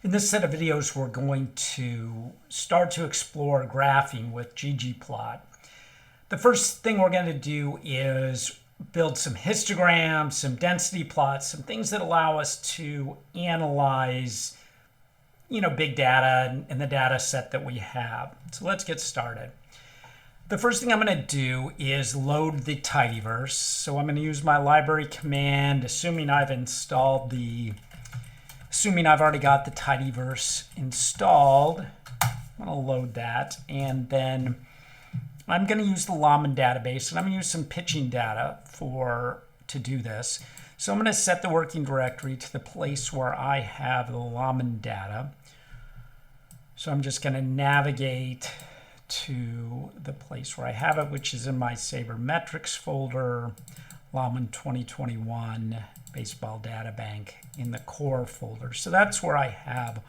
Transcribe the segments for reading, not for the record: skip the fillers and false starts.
In this set of videos, we're going to start to explore graphing with ggplot. The first thing we're going to do is build some histograms, some density plots, some things that allow us to analyze, big data and the data set that we have. So let's get started. The first thing I'm going to do is load the tidyverse. So I'm going to use my library command, assuming I've already got the tidyverse installed. I'm going to load that, and then I'm going to use the Laman database, and I'm going to use some pitching data to do this. So I'm going to set the working directory to the place where I have the Laman data. So I'm just going to navigate to the place where I have it, which is in my sabermetrics folder, Laman 2021 baseball data bank in the core folder. So that's where I have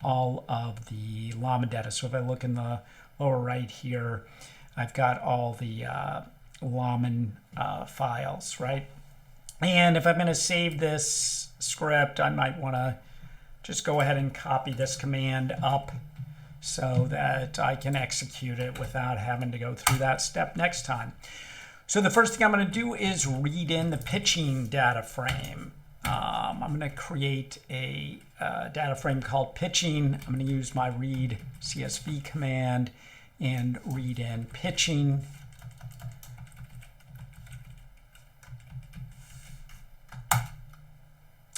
all of the Laman data. So if I look in the lower right here, I've got all the Laman files, right? And if I'm going to save this script, I might want to just go ahead and copy this command up so that I can execute it without having to go through that step next time. So the first thing I'm going to do is read in the pitching data frame. I'm going to create a data frame called pitching. I'm going to use my read CSV command and read in pitching.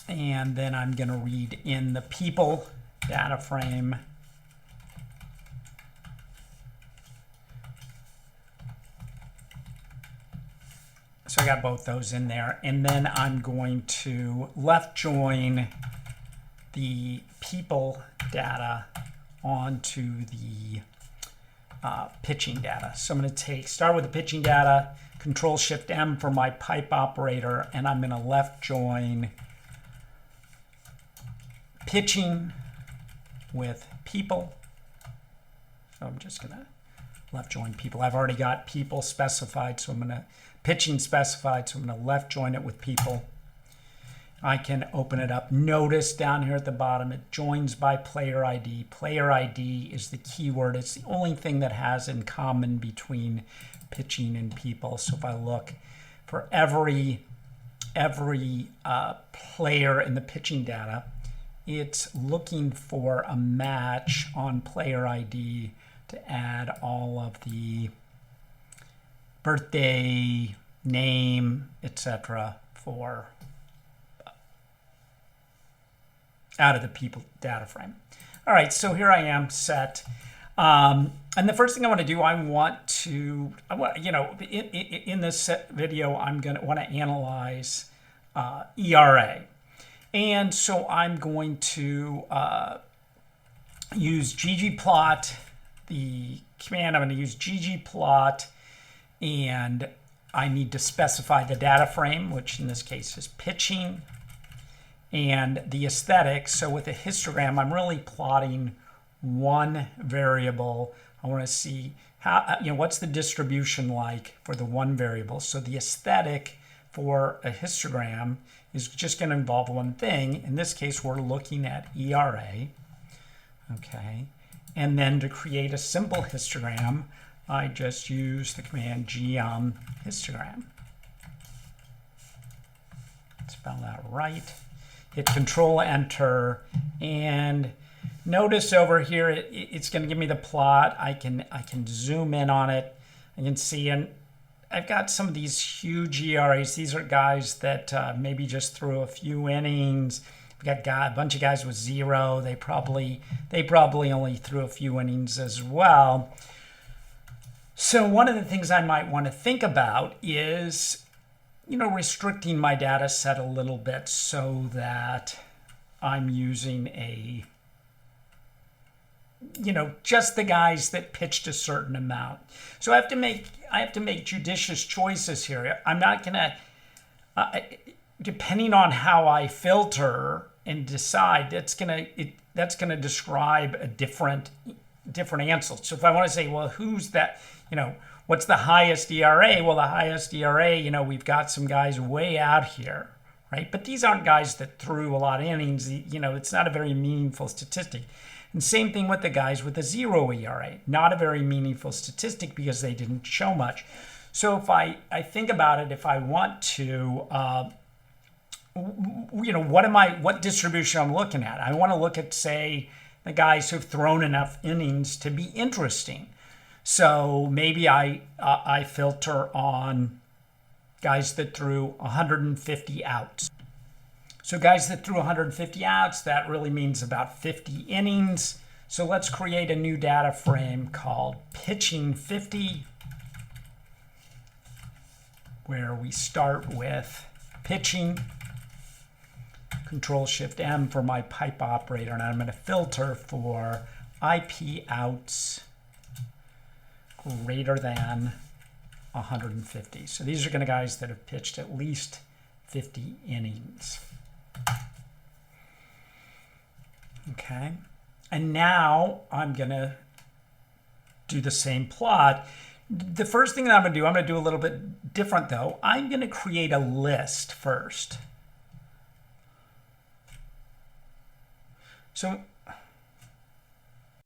And then I'm going to read in the people data frame. So I got both those in there. And then I'm going to left join the people data onto the pitching data. So I'm going to start with the pitching data, Control-Shift-M for my pipe operator, and I'm going to left join pitching with people. So I'm just going to left join people. I've already got people specified, so I'm going to pitching specified, so I'm going to left join it with people. I can open it up. Notice down here at the bottom, it joins by player ID. Player ID is the keyword. It's the only thing that has in common between pitching and people. So if I look for every player in the pitching data, it's looking for a match on player ID to add all of the birthday, name, etc. for out of the people data frame. All right, so here I am set. And the first thing I want to do, in this video, I'm going to want to analyze ERA. And so I'm going to use ggplot, the command. I'm going to use ggplot, and I need to specify the data frame, which in this case is pitching, and the aesthetics. So with a histogram, I'm really plotting one variable. I want to see how, what's the distribution like for the one variable. So the aesthetic for a histogram is just going to involve one thing. In this case, we're looking at ERA. Okay. And then to create a simple histogram, I just use the command histogram. Spell that right. Hit Control Enter, and notice over here it's going to give me the plot. I can zoom in on it. I can see, and I've got some of these huge ERAs. These are guys that maybe just threw a few innings. We've got a bunch of guys with 0. They probably only threw a few innings as well. So one of the things I might want to think about is, restricting my data set a little bit so that I'm using just the guys that pitched a certain amount. So I have to make judicious choices here. I'm not going to, depending on how I filter and decide, that's going to describe a different answer. So if I want to say, well, who's that, what's the highest ERA? Well, the highest ERA, we've got some guys way out here, right? But these aren't guys that threw a lot of innings. You know, it's not a very meaningful statistic. And same thing with the guys with a 0 ERA. Not a very meaningful statistic because they didn't show much. So if I think about it, if I want to, you know, what distribution I'm looking at? I want to look at, say, the guys who've thrown enough innings to be interesting. So maybe I filter on guys that threw 150 outs. So guys that threw 150 outs, that really means about 50 innings. So let's create a new data frame called pitching 50, where we start with pitching, Control-Shift-M for my pipe operator, and I'm going to filter for IP outs greater than 150. So these are going to guys that have pitched at least 50 innings. Okay, and now I'm going to do the same plot. The first thing that I'm going to do a little bit different though. I'm going to create a list first. So